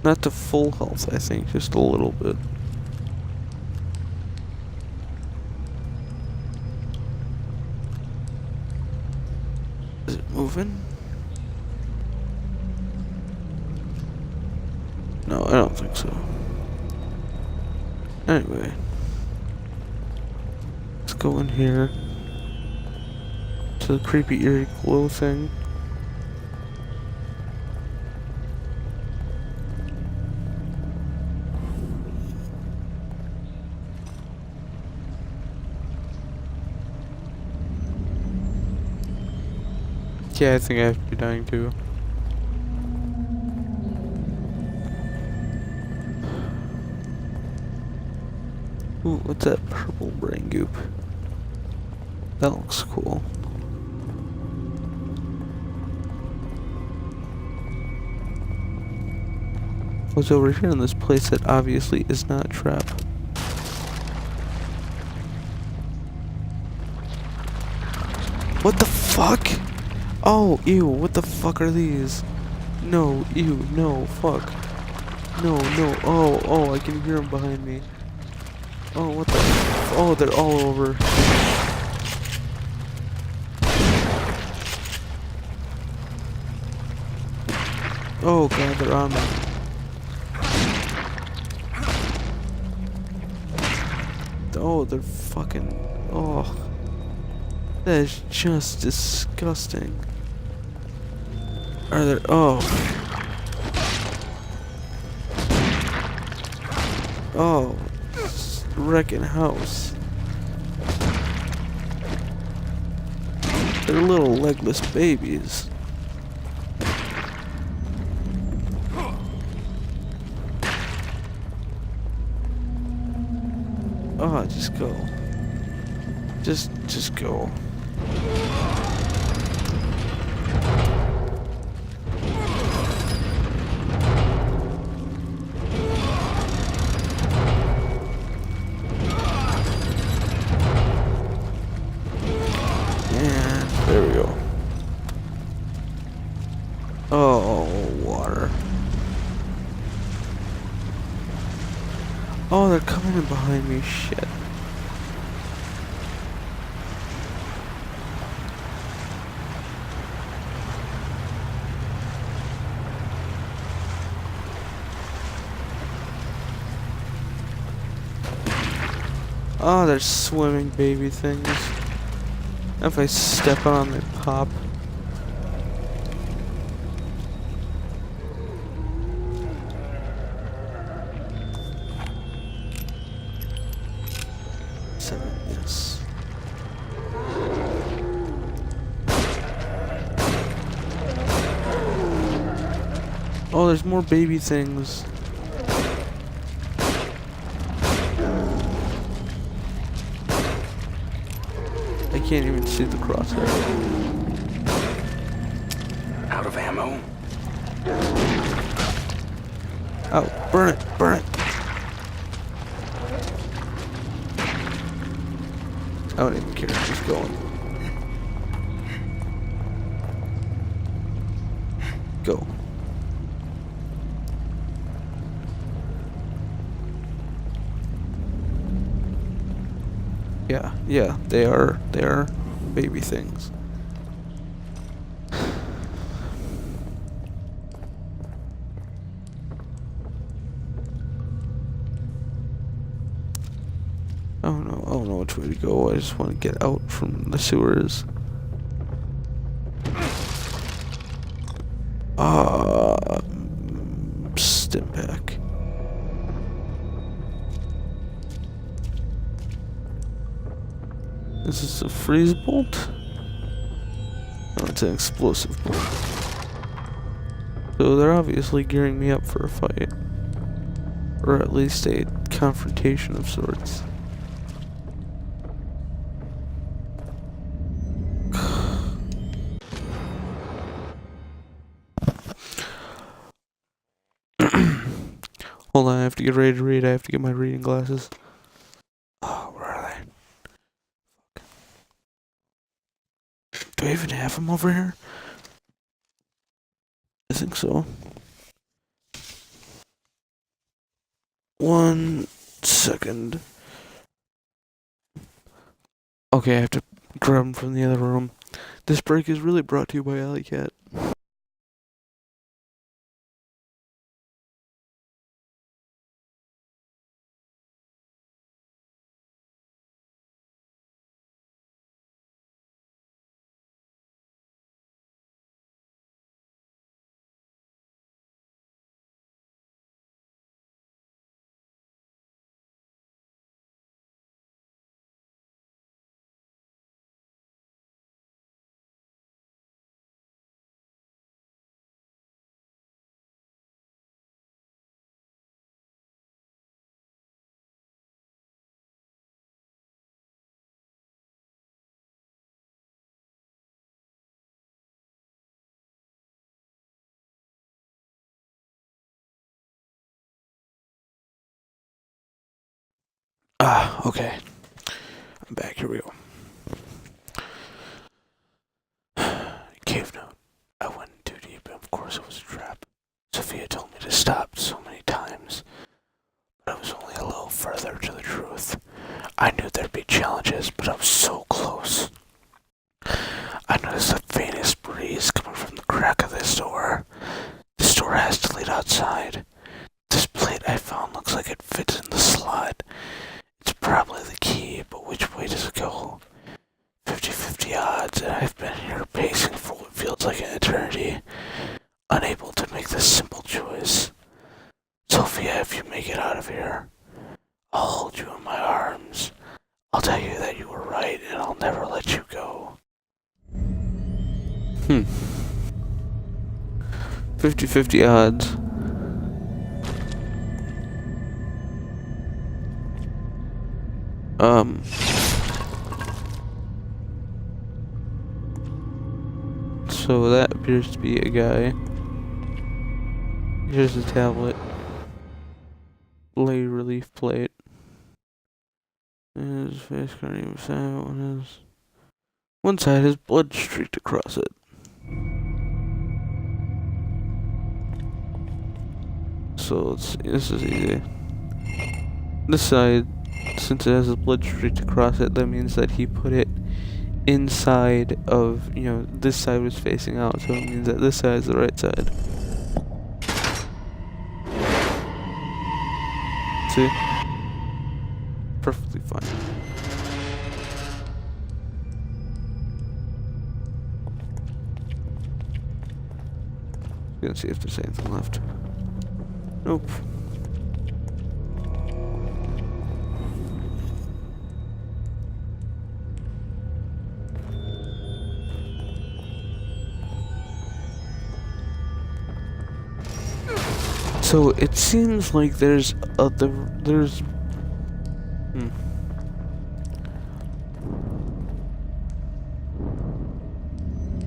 Not to full health, I think, just a little bit. Is it moving? No, I don't think so. Anyway. Let's go in here. To the creepy eerie glow thing. Yeah, I think I have to be dying too. Ooh, what's that purple brain goop? That looks cool. What's over here in this place that obviously is not a trap? What the fuck? Oh, ew, what the fuck are these? No, ew, no, fuck. No, no, oh, I can hear them behind me. Oh, what the oh, they're all over. Oh god, they're on me. Oh, they're fucking, oh. That is just disgusting. Are there, oh. Oh, wrecking house. They're little legless babies. Oh, just go. Just go. And there we go. Oh, water. Oh, they're coming in behind me. Shit. Oh, they're swimming baby things. If I step on them, they pop. Seven, yes. Oh, there's more baby things. I can't even see the crosshair. Out of ammo? Oh, burn it, burn it. I don't even care, just going. Go. Yeah, they are baby things. I don't know which way to go. I just want to get out from the sewers. Stimpak. This is a freeze bolt? Oh, it's an explosive bolt. So they're obviously gearing me up for a fight. Or at least a confrontation of sorts. Hold on, I have to get ready to read. I have to get my reading glasses. Oh, where are they? Do I even have them over here? I think so. 1 second. Okay, I have to grab him from the other room. This break is really brought to you by Alley Cat. Okay. I'm back. Here we go. Cave note. I went too deep, and of course it was a trap. Sophia told me to stop so many times, but I was only a little further to the truth. I knew there'd be challenges, but I was so close. I noticed the faintest breeze coming from the crack of this door. This door has to lead outside. This plate I found looks like it fits in the slot. It's probably the key, but which way does it go? 50-50 odds, and I've been here pacing for what feels like an eternity, unable to make this simple choice. Sophia, if you make it out of here, I'll hold you in my arms. I'll tell you that you were right, and I'll never let you go. 50-50 odds. So that appears to be a guy. Here's the tablet. Lay relief plate. And his face can't even one side has blood streaked across it. So this is easy. This side, since it has a blood streaked across it, that means that he put it inside of, this side was facing out, so it means that this side is the right side. See? Perfectly fine. Gonna see if there's anything left. Nope. So it seems like there's I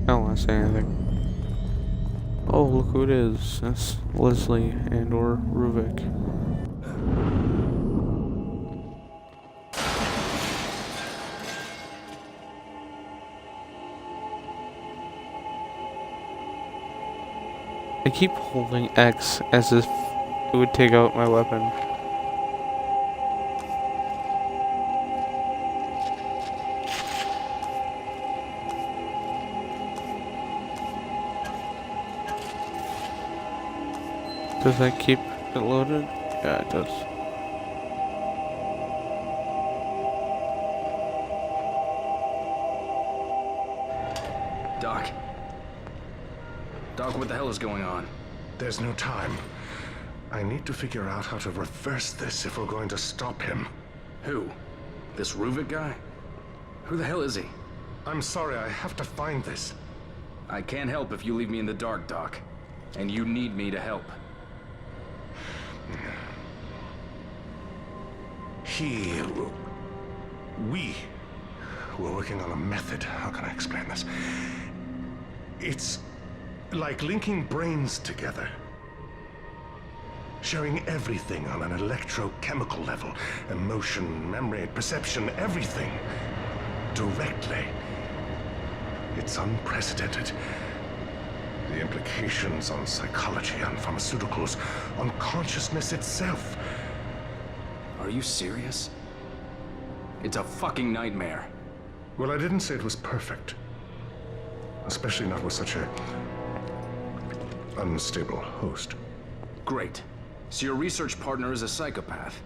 don't want to say anything. Oh, look who it is. That's Leslie and or Ruvik. I keep holding X as if it would take out my weapon. Does that keep it loaded? Yeah, it does. Doc? Doc, what the hell is going on? There's no time. I need to figure out how to reverse this if we're going to stop him. Who? This Ruvik guy? Who the hell is he? I'm sorry, I have to find this. I can't help if you leave me in the dark, Doc. And you need me to help. We were working on a method. How can I explain this? It's like linking brains together. Sharing everything on an electrochemical level. Emotion, memory, perception, everything. Directly. It's unprecedented. The implications on psychology, on pharmaceuticals, on consciousness itself. Are you serious? It's a fucking nightmare. Well, I didn't say it was perfect. Especially not with such a unstable host. Great. So your research partner is a psychopath.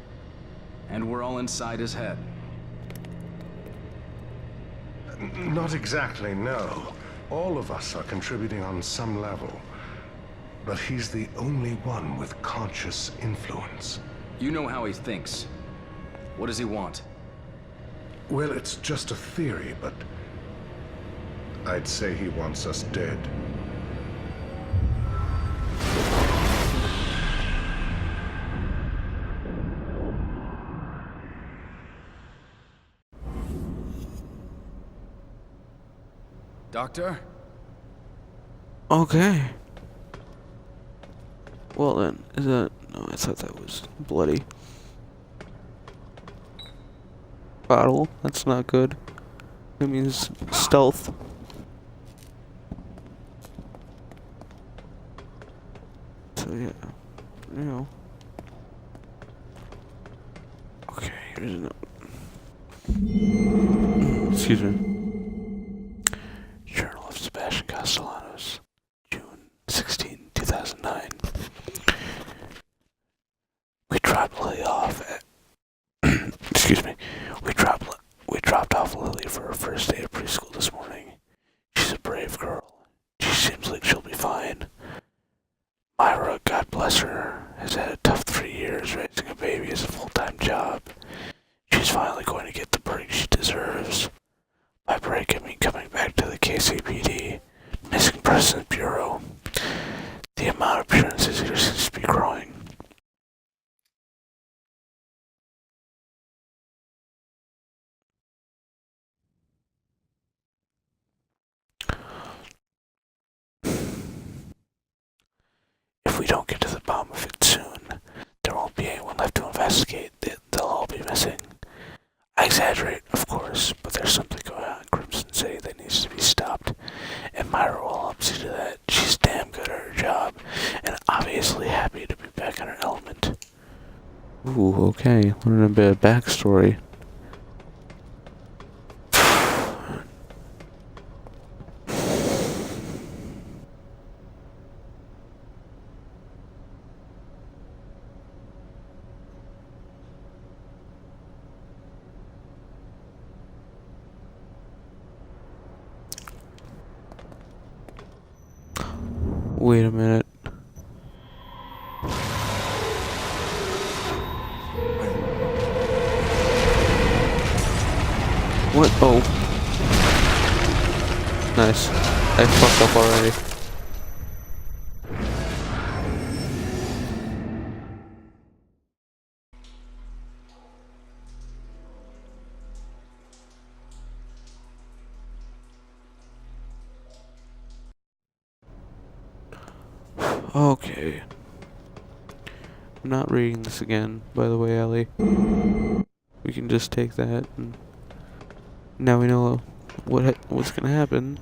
And we're all inside his head. Not exactly, no. All of us are contributing on some level. But he's the only one with conscious influence. You know how he thinks. What does he want? Well, it's just a theory, but I'd say he wants us dead. Doctor? Okay. Well then, is that... No, I thought that was bloody. Bottle? That's not good. That means stealth. So yeah, you know. Okay, here's a note. Excuse me. Journal of Sebastian Castellanos, June 16, 2009. We dropped Lily off at... Excuse me. We dropped off Lily for her first day of preschool this morning. She's a brave girl. She seems like she'll be fine. Myra, God bless her, has had a tough 3 years raising a baby as a full-time job. She's finally going to get the break she deserves. By break, I mean coming back to the KCPD, Missing Persons Bureau. The amount of appearances here seems to be growing. If we don't get to the bottom of it soon, there won't be anyone left to investigate. They'll all be missing. I exaggerate, of course, but there's something going on in Crimson City that needs to be stopped, and Myra will help see to that. She's damn good at her job, and obviously happy to be back in her element. Ooh, okay, learning a bit of backstory. Wait a minute. What? Oh. Nice. I fucked up already. Okay. I'm not reading this again, by the way, Ellie. We can just take that, and now we know what's gonna happen.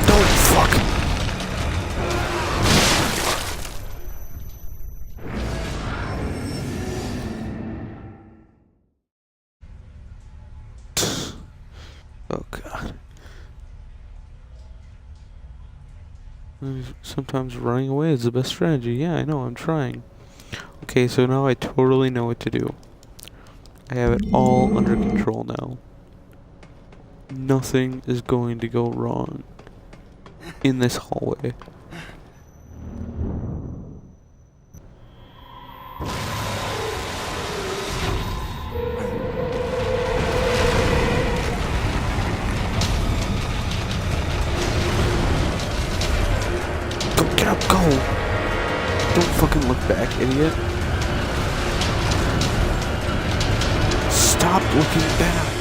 Don't fuck. Oh god. Sometimes running away is the best strategy. Yeah, I know, I'm trying. Okay, so now I totally know what to do. I have it all under control now. Nothing is going to go wrong in this hallway. Get up, go! Don't fucking look back, idiot. Stop looking back!